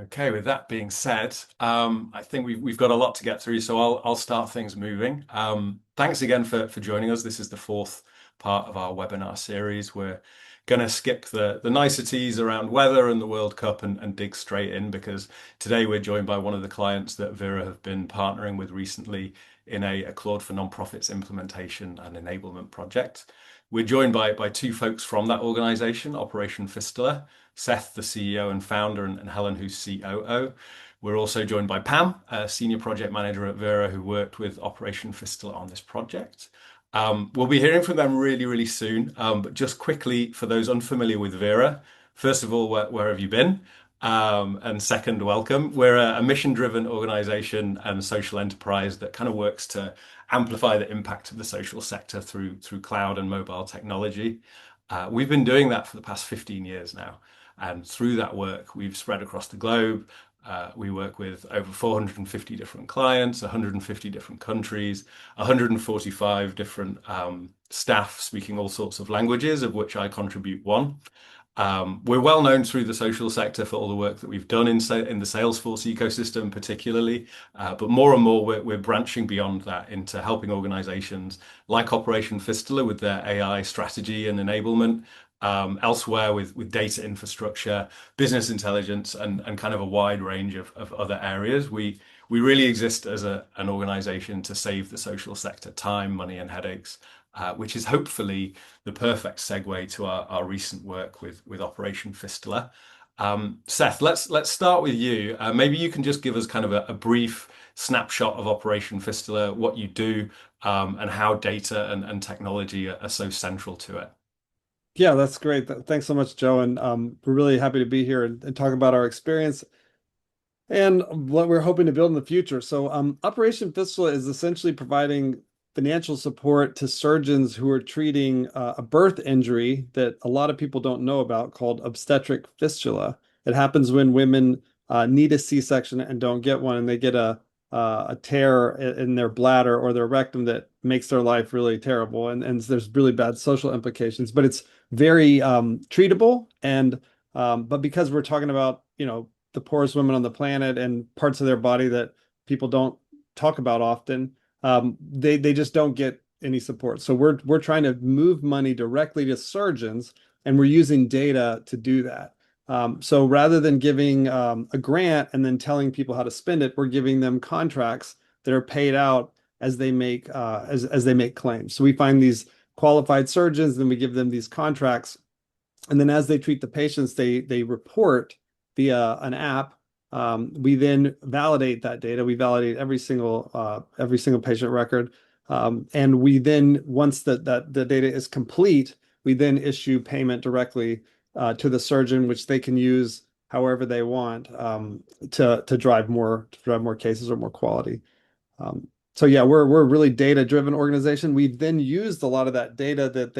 Okay, with that being said, I think we've got a lot to get through, so I'll start things moving. Thanks again for joining us. This is the fourth part of our webinar series. We're going to skip the niceties around weather and the World Cup and dig straight in because today we're joined by one of the clients that Vera have been partnering with recently in a Claude for Nonprofits implementation and enablement project. We're joined by two folks from that organization, Operation Fistula. Seth, the CEO and founder, and Helen, who's COO. We're also joined by Pam, a senior project manager at Vera, who worked with Operation Fistula on this project. We'll be hearing from them really, really soon. But just quickly, for those unfamiliar with Vera, first of all, where have you been? And second, welcome. We're a mission-driven organization and social enterprise that kind of works to amplify the impact of the social sector through cloud and mobile technology. We've been doing that for the past 15 years now. And through that work, we've spread across the globe. We work with over 450 different clients, 150 different countries, 145 different staff speaking all sorts of languages, of which I contribute one. We're well known through the social sector for all the work that we've done in the Salesforce ecosystem, particularly. But more and more, we're branching beyond that into helping organizations like Operation Fistula with their AI strategy and enablement, elsewhere with data infrastructure, business intelligence, and kind of a wide range of other areas. We really exist as an organization to save the social sector time, money, and headaches, which is hopefully the perfect segue to our recent work with Operation Fistula. Seth, let's start with you. Maybe you can just give us kind of a brief snapshot of Operation Fistula, what you do, and how data and technology are so central to it. Yeah, that's great. Thanks so much, Joe. And we're really happy to be here and talk about our experience and what we're hoping to build in the future. So, Operation Fistula is essentially providing financial support to surgeons who are treating a birth injury that a lot of people don't know about called obstetric fistula. It happens when women need a C-section and don't get one, and they get a tear in their bladder or their rectum that makes their life really terrible. And there's really bad social implications, but it's very treatable. And but because we're talking about, the poorest women on the planet and parts of their body that people don't talk about often, they just don't get any support. So we're trying to move money directly to surgeons, and we're using data to do that. So rather than giving a grant and then telling people how to spend it, we're giving them contracts that are paid out as they make as they make claims. So we find these qualified surgeons, then we give them these contracts, and then as they treat the patients, they report via an app. We then validate that data. We validate every single patient record, and we then, once the data is complete, we then issue payment directly to the surgeon, which they can use however they want, to drive more cases or more quality. So yeah, we're a really data-driven organization. We've then used a lot of that data that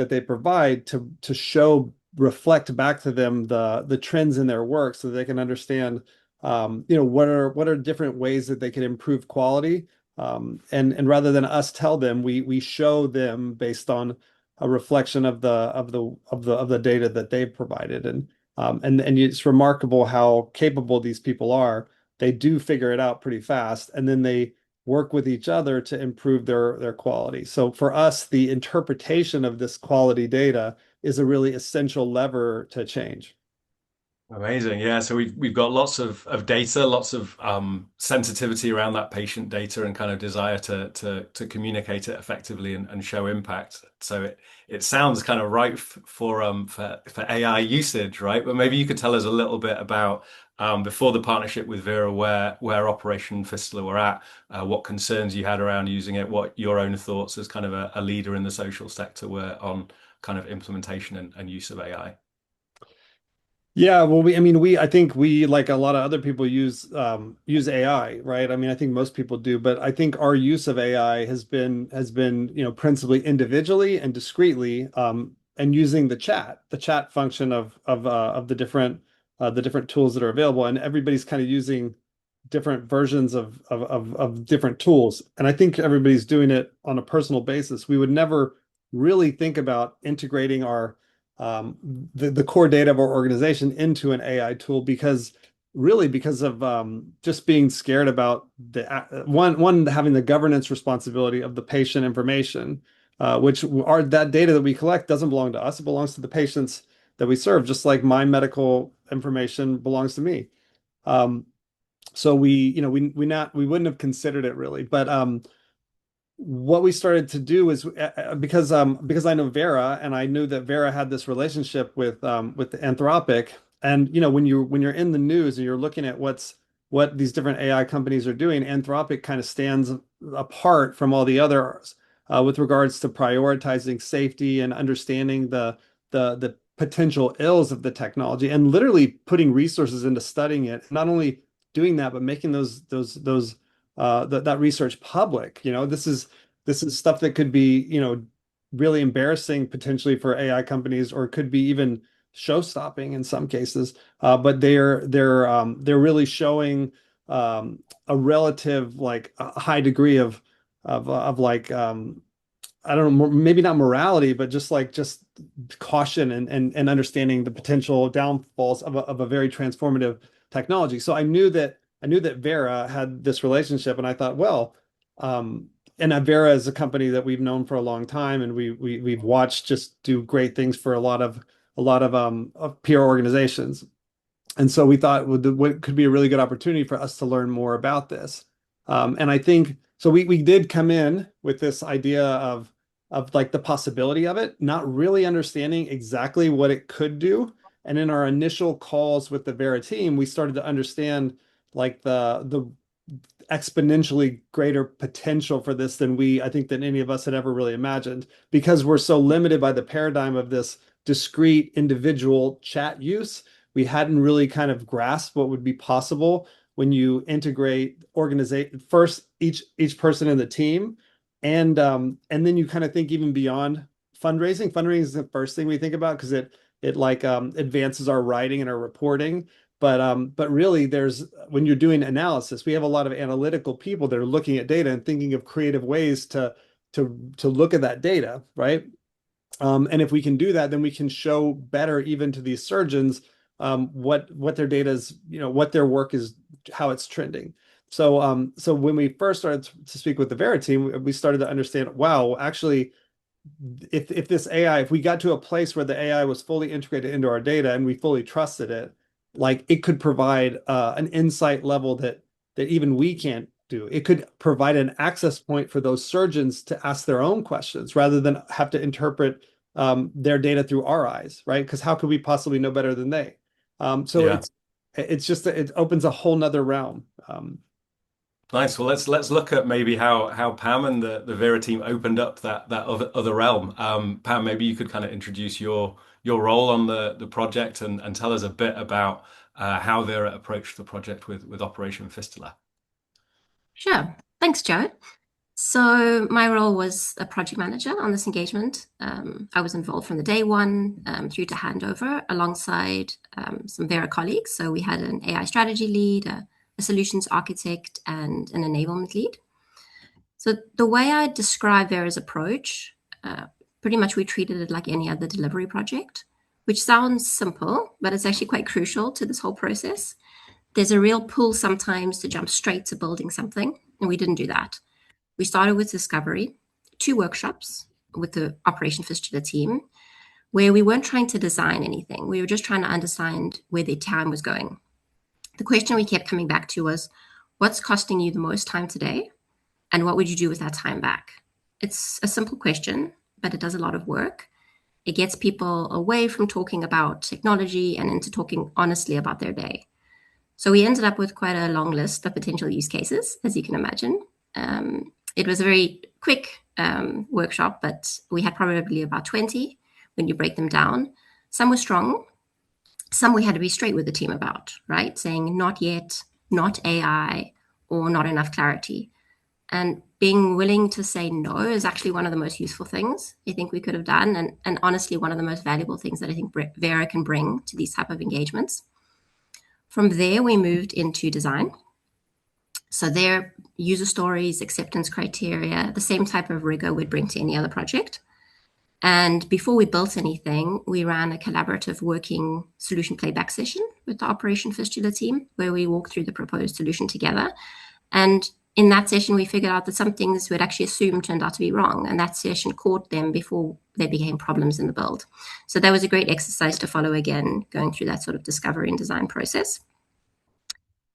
they provide to reflect back to them the trends in their work, so they can understand what are different ways that they can improve quality. And rather than us tell them, we show them based on a reflection of the data that they've provided. And it's remarkable how capable these people are. They do figure it out pretty fast, and then they work with each other to improve their quality. So for us, the interpretation of this quality data is a really essential lever to change. Amazing. Yeah. So we've got lots of data, lots of sensitivity around that patient data and kind of desire to communicate it effectively and show impact. So it sounds kind of ripe for AI usage, right? But maybe you could tell us a little bit about before the partnership with Vera, where Operation Fistula were at, what concerns you had around using it, what your own thoughts as kind of a leader in the social sector were on kind of implementation and use of AI. Yeah, well, I think we, like a lot of other people, use AI, right? I mean, I think most people do, but I think our use of AI has been, principally individually and discreetly, and using the chat function of the different tools that are available, and everybody's kind of using different versions of different tools, and I think everybody's doing it on a personal basis. We would never really think about integrating the core data of our organization into an AI tool, because really because of just being scared about the one having the governance responsibility of the patient information, which are that data that we collect doesn't belong to us; it belongs to the patients that we serve, just like my medical information belongs to me. Um, so we wouldn't have considered it really, but what we started to do is because I know Vera and I knew that Vera had this relationship with Anthropic, and when you're in the news and you're looking at what these different AI companies are doing, Anthropic kind of stands apart from all the others with regards to prioritizing safety and understanding the potential ills of the technology and literally putting resources into studying it. Not only doing that, but making that research public. This is stuff that could be, really embarrassing potentially for AI companies, or could be even show-stopping in some cases. But they're really showing a relative like a high degree of like I don't know, maybe not morality, but just caution and understanding the potential downfalls of a very transformative technology. So I knew that Vera had this relationship, and I thought, well, and Vera is a company that we've known for a long time, and we've watched just do great things for a lot of peer organizations. And so we thought what could be a really good opportunity for us to learn more about this. And I think so we did come in with this idea of like the possibility of it, not really understanding exactly what it could do. And in our initial calls with the Vera team, we started to understand like the exponentially greater potential for this I think than any of us had ever really imagined, because we're so limited by the paradigm of this discrete individual chat use. We hadn't really kind of grasped what would be possible when you integrate organization first, each person in the team, and then you kind of think even beyond fundraising. Fundraising is the first thing we think about because it like advances our writing and our reporting. But really, there's when you're doing analysis, we have a lot of analytical people that are looking at data and thinking of creative ways to look at that data, right? And if we can do that, then we can show better even to these surgeons what their data is, what their work is, how it's trending. So when we first started to speak with the Vera team, we started to understand, wow, actually, if this AI, if we got to a place where the AI was fully integrated into our data and we fully trusted it, like it could provide an insight level that even we can't do. It could provide an access point for those surgeons to ask their own questions rather than have to interpret their data through our eyes, right? Because how could we possibly know better than they? So Yeah. it's just it opens a whole nother realm. Nice. Well, let's look at maybe how Pam and the Vera team opened up that other realm. Pam, maybe you could kind of introduce your role on the project and tell us a bit about how Vera approached the project with Operation Fistula. Sure. Thanks, Joe. So my role was a project manager on this engagement. I was involved from the day one through to handover alongside some Vera colleagues. So we had an AI strategy lead, a solutions architect, and an enablement lead. So the way I describe Vera's approach, pretty much we treated it like any other delivery project, which sounds simple, but it's actually quite crucial to this whole process. There's a real pull sometimes to jump straight to building something, and we didn't do that. We started with discovery, 2 workshops with the Operation Fistula team, where we weren't trying to design anything. We were just trying to understand where their time was going. The question we kept coming back to was, what's costing you the most time today? And what would you do with that time back? It's a simple question, but it does a lot of work. It gets people away from talking about technology and into talking honestly about their day. So we ended up with quite a long list of potential use cases, as you can imagine. It was a very quick workshop, but we had probably about 20 when you break them down. Some were strong, some we had to be straight with the team about, right? Saying not yet, not AI, or not enough clarity. And being willing to say no is actually one of the most useful things I think we could have done. And honestly, one of the most valuable things that I think Vera can bring to these type of engagements. From there, we moved into design. So their user stories, acceptance criteria, the same type of rigor we'd bring to any other project. And before we built anything, we ran a collaborative working solution playback session with the Operation Fistula team, where we walked through the proposed solution together. And in that session, we figured out that some things we'd actually assumed turned out to be wrong. And that session caught them before they became problems in the build. So that was a great exercise to follow again, going through that sort of discovery and design process.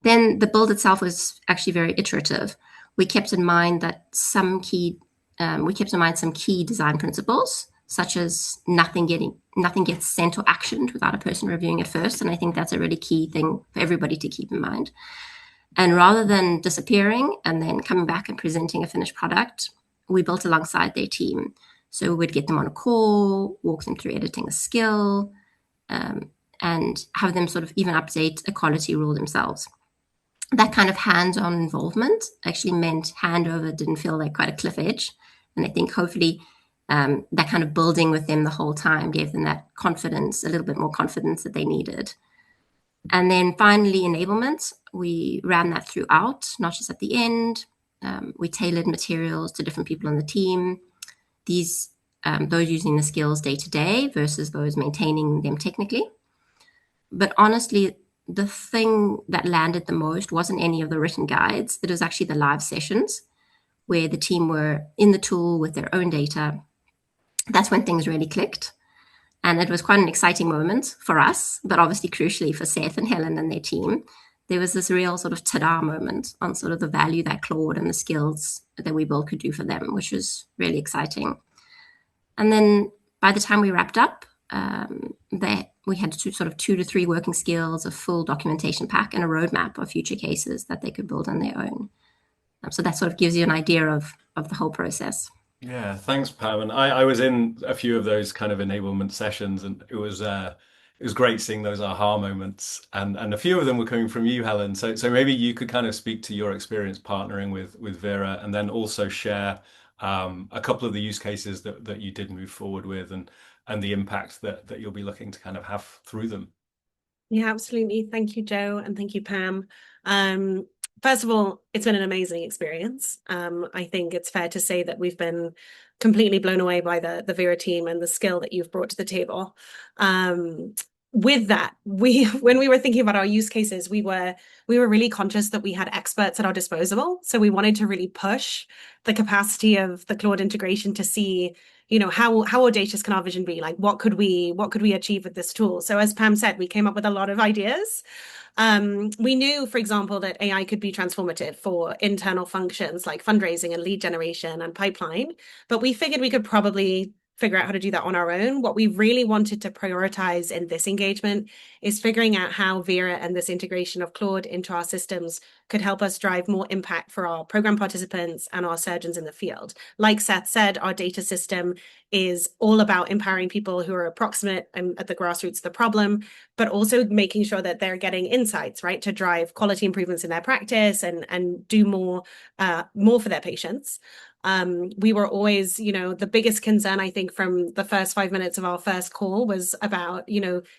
Then the build itself was actually very iterative. We kept in mind some key design principles, such as nothing gets sent or actioned without a person reviewing it first. And I think that's a really key thing for everybody to keep in mind. And rather than disappearing and then coming back and presenting a finished product, we built alongside their team. So we'd get them on a call, walk them through editing a skill, and have them sort of even update a quality rule themselves. That kind of hands-on involvement actually meant handover didn't feel like quite a cliff edge. And I think hopefully that kind of building with them the whole time gave them that confidence, a little bit more confidence that they needed. And then finally, enablement, we ran that throughout, not just at the end. We tailored materials to different people on the team. Those using the skills day to day versus those maintaining them technically. But honestly, the thing that landed the most wasn't any of the written guides. It was actually the live sessions where the team were in the tool with their own data. That's when things really clicked. And it was quite an exciting moment for us, but obviously crucially for Seth and Helen and their team. There was this real sort of ta-da moment on sort of the value that Claude and the skills that we built could do for them, which was really exciting. And then by the time we wrapped up, we had sort of 2 to 3 working skills, a full documentation pack, and a roadmap of future cases that they could build on their own. So that sort of gives you an idea of the whole process. Yeah, thanks, Pam. And I was in a few of those kind of enablement sessions, and it was great seeing those aha moments. And a few of them were coming from you, Helen. So maybe you could kind of speak to your experience partnering with Vera, and then also share a couple of the use cases that you did move forward with, and the impact that you'll be looking to kind of have through them. Yeah, absolutely. Thank you, Joe, and thank you, Pam. First of all, it's been an amazing experience. I think it's fair to say that we've been completely blown away by the Vera team and the skill that you've brought to the table. With that, when we were thinking about our use cases, we were really conscious that we had experts at our disposal. So we wanted to really push the capacity of the Claude integration to see, how audacious can our vision be? Like, what could we achieve with this tool? So as Pam said, we came up with a lot of ideas. We knew, for example, that AI could be transformative for internal functions like fundraising and lead generation and pipeline, but we figured we could probably figure out how to do that on our own. What we really wanted to prioritize in this engagement is figuring out how Vera and this integration of Claude into our systems could help us drive more impact for our program participants and our surgeons in the field. Like Seth said, our data system is all about empowering people who are approximate and at the grassroots of the problem, but also making sure that they're getting insights, right, to drive quality improvements in their practice and do more for their patients. We were always, the biggest concern, I think, from the first 5 minutes of our first call was about,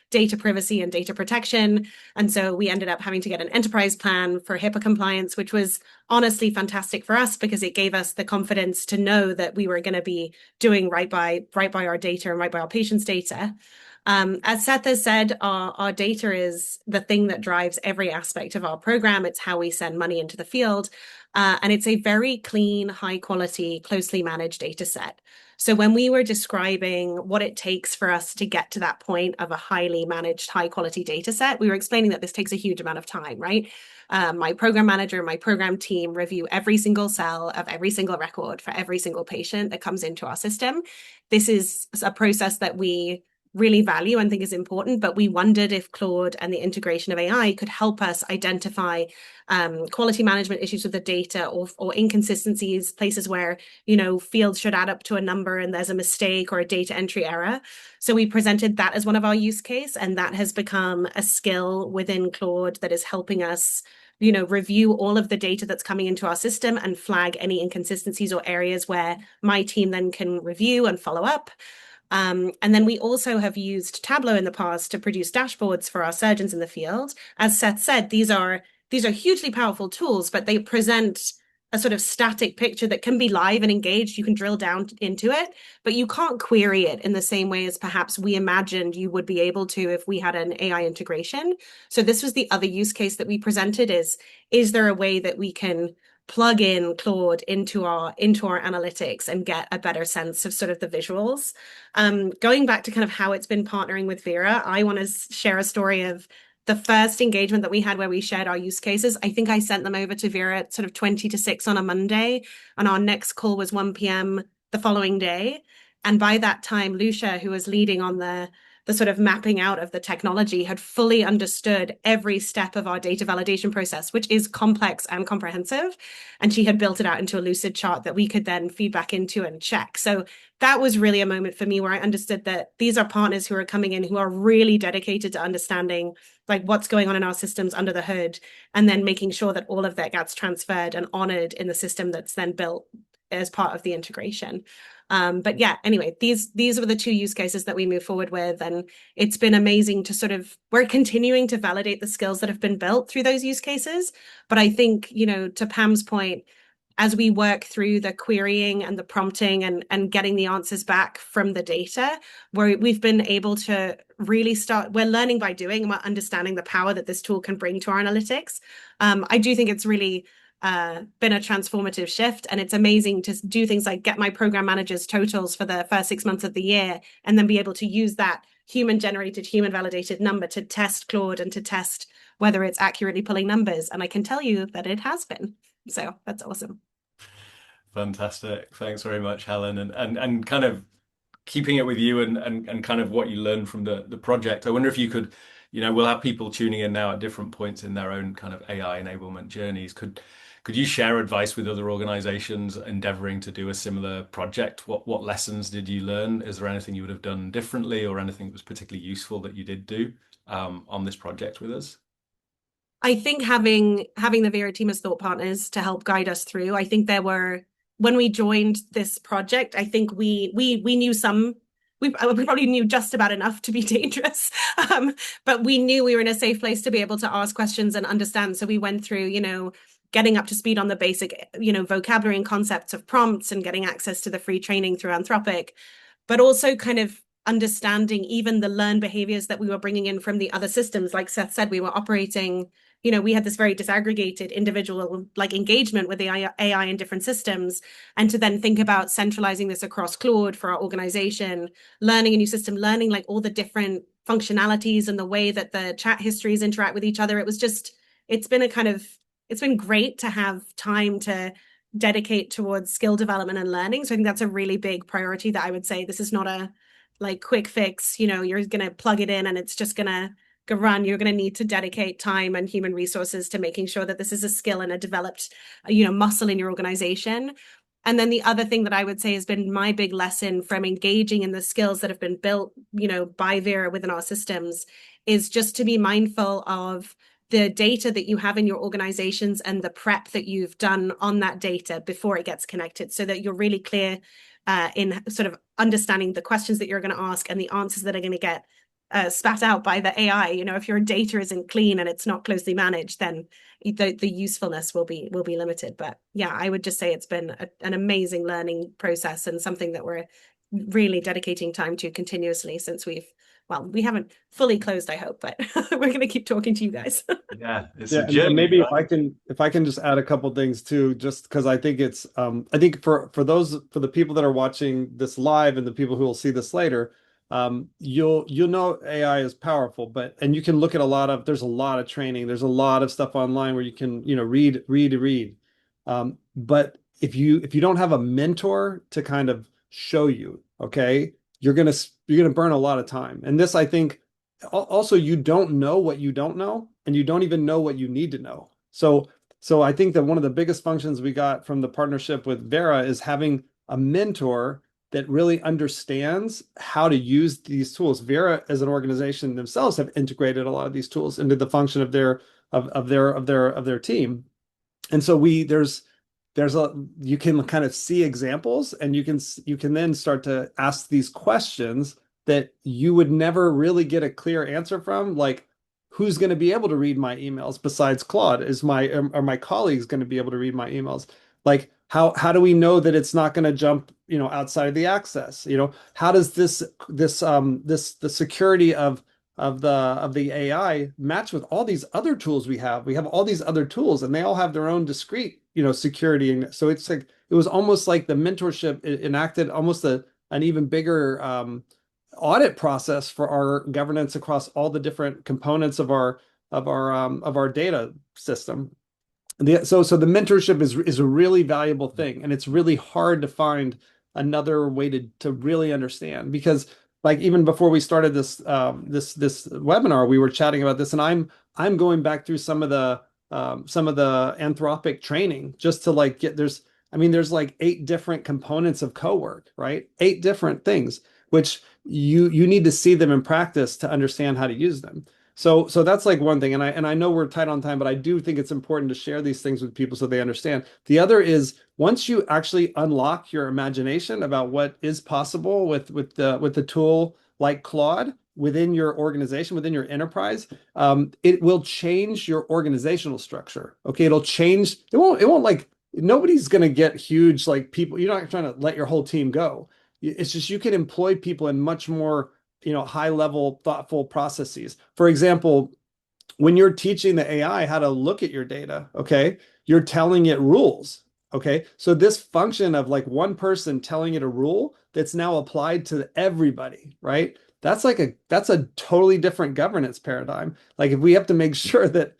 data privacy and data protection. And so we ended up having to get an enterprise plan for HIPAA compliance, which was honestly fantastic for us because it gave us the confidence to know that we were going to be doing right by our data and right by our patients' data. As Seth has said, our data is the thing that drives every aspect of our program. It's how we send money into the field. And it's a very clean, high quality, closely managed data set. So when we were describing what it takes for us to get to that point of a highly managed, high quality data set, we were explaining that this takes a huge amount of time, right? My program manager and my program team review every single cell of every single record for every single patient that comes into our system. This is a process that we really value and think is important, but we wondered if Claude and the integration of AI could help us identify quality management issues with the data or inconsistencies, places where, fields should add up to a number and there's a mistake or a data entry error. So we presented that as one of our use case, and that has become a skill within Claude that is helping us review all of the data that's coming into our system and flag any inconsistencies or areas where my team then can review and follow up. And then we also have used Tableau in the past to produce dashboards for our surgeons in the field. As Seth said, these are hugely powerful tools, but they present a sort of static picture that can be live and engaged. You can drill down into it, but you can't query it in the same way as perhaps we imagined you would be able to if we had an AI integration. So this was the other use case that we presented is there a way that we can plug in Claude into our analytics and get a better sense of sort of the visuals. Going back to kind of how it's been partnering with Vera, I want to share a story of the first engagement that we had where we shared our use cases. I think I sent them over to Vera at sort of 20 to 6 on a Monday, and our next call was 1 p.m. the following day. And by that time, Lucia, who was leading on the sort of mapping out of the technology, had fully understood every step of our data validation process, which is complex and comprehensive. And she had built it out into a Lucid chart that we could then feed back into and check. So that was really a moment for me where I understood that these are partners who are coming in who are really dedicated to understanding like what's going on in our systems under the hood, and then making sure that all of that gets transferred and honored in the system that's then built as part of the integration. But yeah, anyway, these were the two use cases that we move forward with, and it's been amazing to sort of, we're continuing to validate the skills that have been built through those use cases. But I think, you know, to Pam's point, as we work through the querying and the prompting and getting the answers back from the data, where we've been able to really we're learning by doing, and we're understanding the power that this tool can bring to our analytics. I do think it's really been a transformative shift, and it's amazing to do things like get my program managers totals for the first 6 months of the year, and then be able to use that human generated, human validated number to test Claude and to test whether it's accurately pulling numbers. And I can tell you that it has been. So that's awesome. Fantastic. Thanks very much, Helen. And kind of keeping it with you and kind of what you learned from the project. I wonder if you could, you know, we'll have people tuning in now at different points in their own kind of AI enablement journeys. Could you share advice with other organizations endeavoring to do a similar project? What lessons did you learn? Is there anything you would have done differently, or anything that was particularly useful that you did do on this project with us? I think having the Vera team as thought partners to help guide us through, I think there were, when we joined this project, I think we knew we probably knew just about enough to be dangerous, but we knew we were in a safe place to be able to ask questions and understand. So we went through, you know, getting up to speed on the basic, you know, vocabulary and concepts of prompts, and getting access to the free training through Anthropic, but also kind of understanding even the learned behaviors that we were bringing in from the other systems. Like Seth said, we were operating, you know, we had this very disaggregated individual like engagement with the AI in different systems, and to then think about centralizing this across Claude for our organization, learning a new system, learning like all the different functionalities and the way that the chat histories interact with each other. It was just, it's been great to have time to dedicate towards skill development and learning. So I think that's a really big priority that I would say this is not a like quick fix, you know, you're going to plug it in and it's just going to go run. You're going to need to dedicate time and human resources to making sure that this is a skill and a developed, you know, muscle in your organization. And then the other thing that I would say has been my big lesson from engaging in the skills that have been built, you know, by Vera within our systems is just to be mindful of the data that you have in your organizations and the prep that you've done on that data before it gets connected, so that you're really clear in sort of understanding the questions that you're going to ask and the answers that are going to get spat out by the AI. You know, if your data isn't clean and it's not closely managed, then the usefulness will be limited. But yeah, I would just say it's been an amazing learning process, and something that we're really dedicating time to continuously since we haven't fully closed, I hope, but we're going to keep talking to you guys. Yeah, it's Yeah, a journey, and maybe right? if I can just add a couple things too, just because I think it's I think for the people that are watching this live and the people who will see this later, you'll know AI is powerful, and you can look at there's a lot of training, there's a lot of stuff online where you can, you know, read. But if you don't have a mentor to kind of show you, okay, you're gonna burn a lot of time. And this, I think, also, you don't know what you don't know, and you don't even know what you need to know. So I think that one of the biggest functions we got from the partnership with Vera is having a mentor that really understands how to use these tools. Vera, as an organization themselves, have integrated a lot of these tools into the function of their team. And so you can kind of see examples, and you can then start to ask these questions that you would never really get a clear answer from, like, who's going to be able to read my emails besides Claude? Are my colleagues going to be able to read my emails? Like how do we know that it's not going to jump, outside of the access? How does the security of the AI match with all these other tools we have? We have all these other tools and they all have their own discrete, security. And so it's like it was almost like the mentorship enacted almost an even bigger audit process for our governance across all the different components of our data system. So the mentorship is a really valuable thing, and it's really hard to find another way to really understand, because like even before we started this webinar, we were chatting about this, and I'm going back through some of the Anthropic training just to like there's like 8 different components of co-work, right? 8 different things, which you need to see them in practice to understand how to use them. So that's like one thing, and I know we're tight on time, but I do think it's important to share these things with people so they understand. The other is once you actually unlock your imagination about what is possible with the tool like Claude within your organization, within your enterprise, it will change your organizational structure. Okay, it'll change. It won't like nobody's gonna get huge like people. You're not trying to let your whole team go. It's just you can employ people in much more high level thoughtful processes. For example, when you're teaching the AI how to look at your data, okay, you're telling it rules. Okay, so this function of like one person telling it a rule that's now applied to everybody, right? That's a totally different governance paradigm. Like if we have to make sure that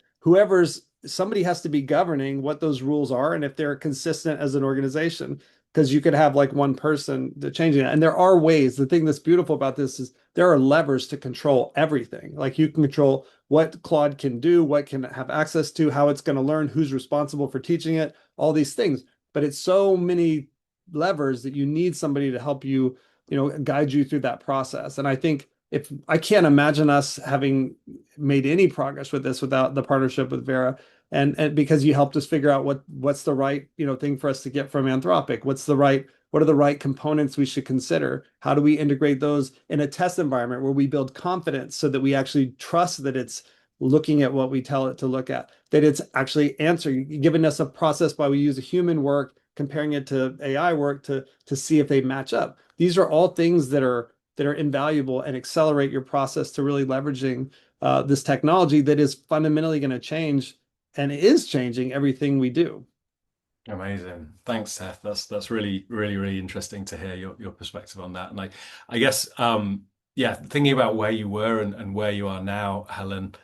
somebody has to be governing what those rules are and if they're consistent as an organization, because you could have like one person changing it. And there are ways. The thing that's beautiful about this is there are levers to control everything. Like you can control what Claude can do, what can have access to, how it's going to learn, who's responsible for teaching it, all these things. But it's so many levers that you need somebody to help you, guide you through that process. And I think if I can't imagine us having made any progress with this without the partnership with Vera. And because you helped us figure out what's the right, thing for us to get from Anthropic, what are the right components we should consider? How do we integrate those in a test environment where we build confidence so that we actually trust that it's looking at what we tell it to look at, that it's actually answering, giving us a process by we use a human work, comparing it to AI work to see if they match up. These are all things that are invaluable and accelerate your process to really leveraging this technology that is fundamentally going to change and is changing everything we do. Amazing. Thanks, Seth. That's really, really, really interesting to hear your perspective on that. And I guess yeah, thinking about where you were and where you are now, Helen,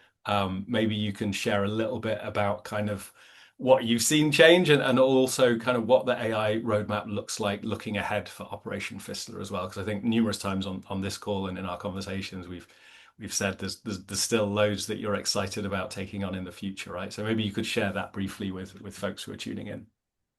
maybe you can share a little bit about kind of what you've seen change and also kind of what the AI roadmap looks like looking ahead for Operation Fistula as well. Because I think numerous times on this call and in our conversations we've said there's still loads that you're excited about taking on in the future, right? So maybe you could share that briefly with folks who are tuning in.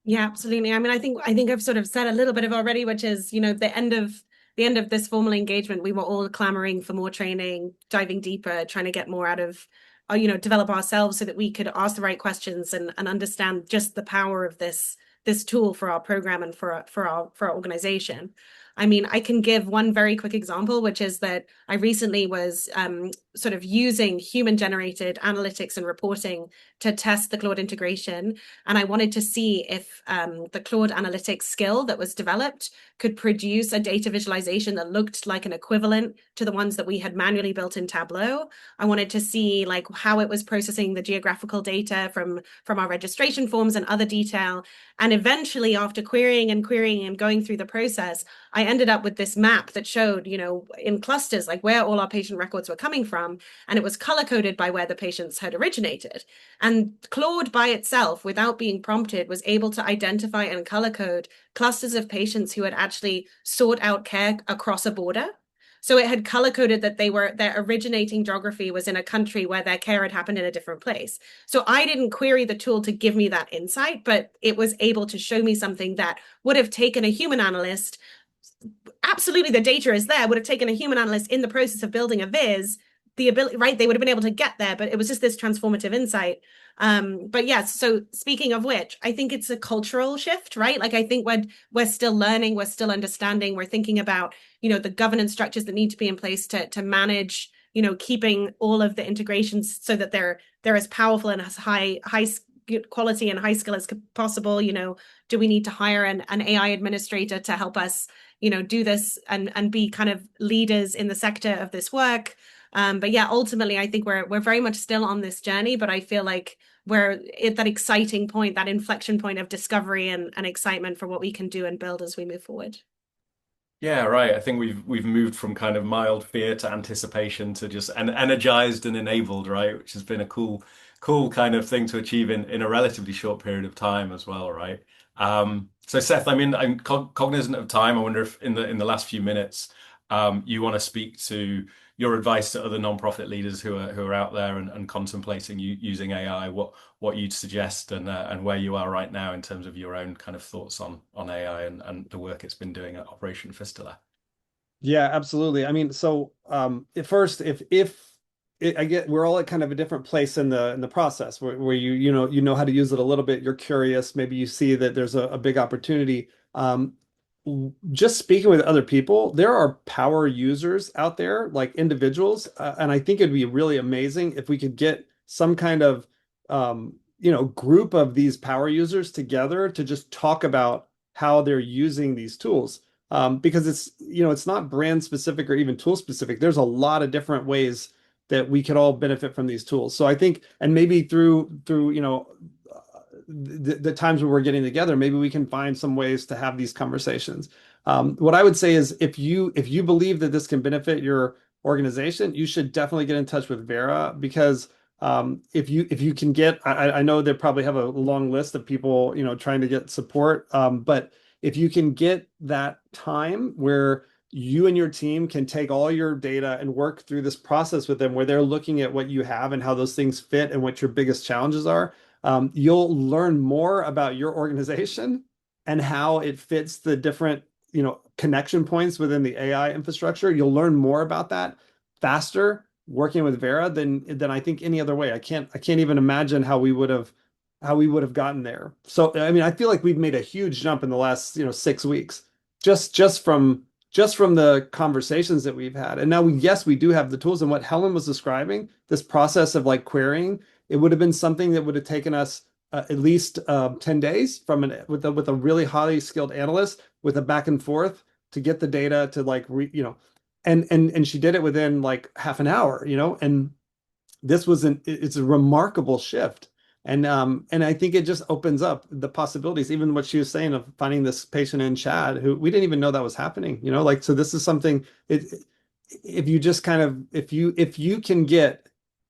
Yeah, absolutely. I mean, I think I've sort of said a little bit of already, which is, the end of this formal engagement, we were all clamoring for more training, diving deeper, trying to get more out of, develop ourselves so that we could ask the right questions and understand just the power of this tool for our program and for our organization. I mean, I can give one very quick example, which is that I recently was sort of using human-generated analytics and reporting to test the Claude integration. And I wanted to see if the Claude analytics skill that was developed could produce a data visualization that looked like an equivalent to the ones that we had manually built in Tableau. I wanted to see like how it was processing the geographical data from our registration forms and other detail. And eventually, after querying and going through the process, I ended up with this map that showed, in clusters, like where all our patient records were coming from. And it was color-coded by where the patients had originated. And Claude by itself, without being prompted, was able to identify and color code clusters of patients who had actually sought out care across a border. So it had color coded that their originating geography was in a country where their care had happened in a different place. So I didn't query the tool to give me that insight, but it was able to show me something that would have taken a human analyst. Absolutely, the data is there, would have taken a human analyst in the process of building a viz, the ability, right? They would have been able to get there, but it was just this transformative insight. But yes, so speaking of which, I think it's a cultural shift, right? Like I think we're still learning, we're still understanding, we're thinking about, the governance structures that need to be in place to manage, keeping all of the integrations so that they're as powerful and as high good quality and high skill as possible. Do we need to hire an AI administrator to help us, do this and be kind of leaders in the sector of this work? But yeah, ultimately, I think we're very much still on this journey, but I feel like we're at that exciting point, that inflection point of discovery and excitement for what we can do and build as we move forward. Yeah, right. I think we've moved from kind of mild fear to anticipation to just energized and enabled, right? Which has been a cool kind of thing to achieve in a relatively short period of time as well, right? So Seth, I mean, I'm cognizant of time. I wonder if in the last few minutes, you want to speak to your advice to other nonprofit leaders who are out there and contemplating using AI, what you'd suggest and where you are right now in terms of your own kind of thoughts on AI and the work it's been doing at Operation Fistula. Yeah, absolutely. I mean, so at first, I get we're all at kind of a different place in the process where you know how to use it a little bit. You're curious, maybe you see that there's a big opportunity. Just speaking with other people, there are power users out there, like individuals, and I think it'd be really amazing if we could get some kind of group of these power users together to just talk about how they're using these tools. Because it's not brand specific or even tool specific. There's a lot of different ways that we could all benefit from these tools. So I think, and maybe through the times when we're getting together, maybe we can find some ways to have these conversations. What I would say is if you believe that this can benefit your organization, you should definitely get in touch with Vera because if you can get, I know they probably have a long list of people trying to get support, but if you can get that time where you and your team can take all your data and work through this process with them where they're looking at what you have and how those things fit and what your biggest challenges are, you'll learn more about your organization and how it fits the different, connection points within the AI infrastructure. You'll learn more about that faster working with Vera than I think any other way. I can't even imagine how we would have gotten there. So I mean, I feel like we've made a huge jump in the last 6 weeks, just from the conversations that we've had. And now yes, we do have the tools. And what Helen was describing, this process of like querying, it would have been something that would have taken us at least 10 days with a really highly skilled analyst with a back and forth to get the data to like and she did it within like half an hour, and it's a remarkable shift. And I think it just opens up the possibilities, even what she was saying of finding this patient in Chad who we didn't even know that was happening, like, so this is something if you just kind of if you can get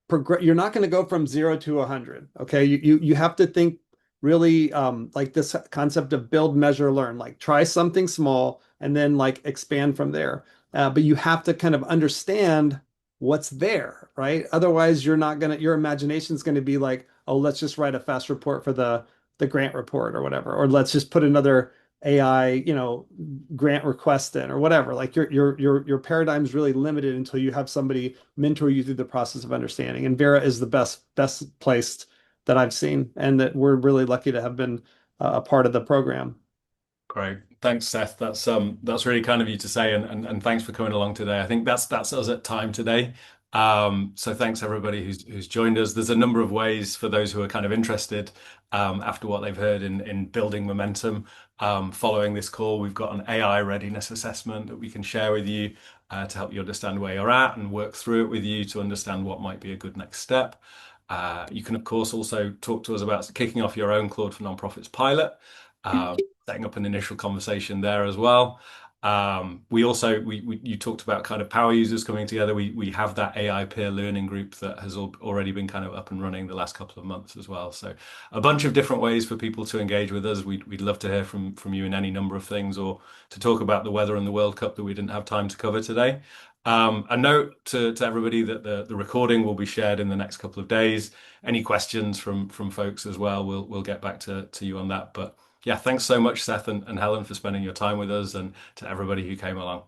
progress, you're not going to go from 0 to 100. Okay. You have to think really like this concept of build, measure, learn, like try something small and then like expand from there. But you have to kind of understand what's there, right? Otherwise, your imagination's going to be like, oh, let's just write a fast report for the grant report or whatever, or let's just put another AI, grant request in or whatever. Like your paradigm's really limited until you have somebody mentor you through the process of understanding. And Vera is the best placed that I've seen, and that we're really lucky to have been a part of the program. Great. Thanks, Seth. That's really kind of you to say, and thanks for coming along today. I think that's us at time today. So thanks everybody who's joined us. There's a number of ways for those who are kind of interested after what they've heard in building momentum. Following this call, we've got an AI readiness assessment that we can share with you to help you understand where you're at and work through it with you to understand what might be a good next step. You can, of course, also talk to us about kicking off your own Claude for Nonprofits pilot, setting up an initial conversation there as well. We also, you talked about kind of power users coming together. We have that AI peer learning group that has already been kind of up and running the last couple of months as well. So a bunch of different ways for people to engage with us. We'd love to hear from you in any number of things, or to talk about the weather and the World Cup that we didn't have time to cover today. A note to everybody that the recording will be shared in the next couple of days. Any questions from folks as well, we'll get back to you on that. But yeah, thanks so much, Seth and Helen, for spending your time with us, and to everybody who came along.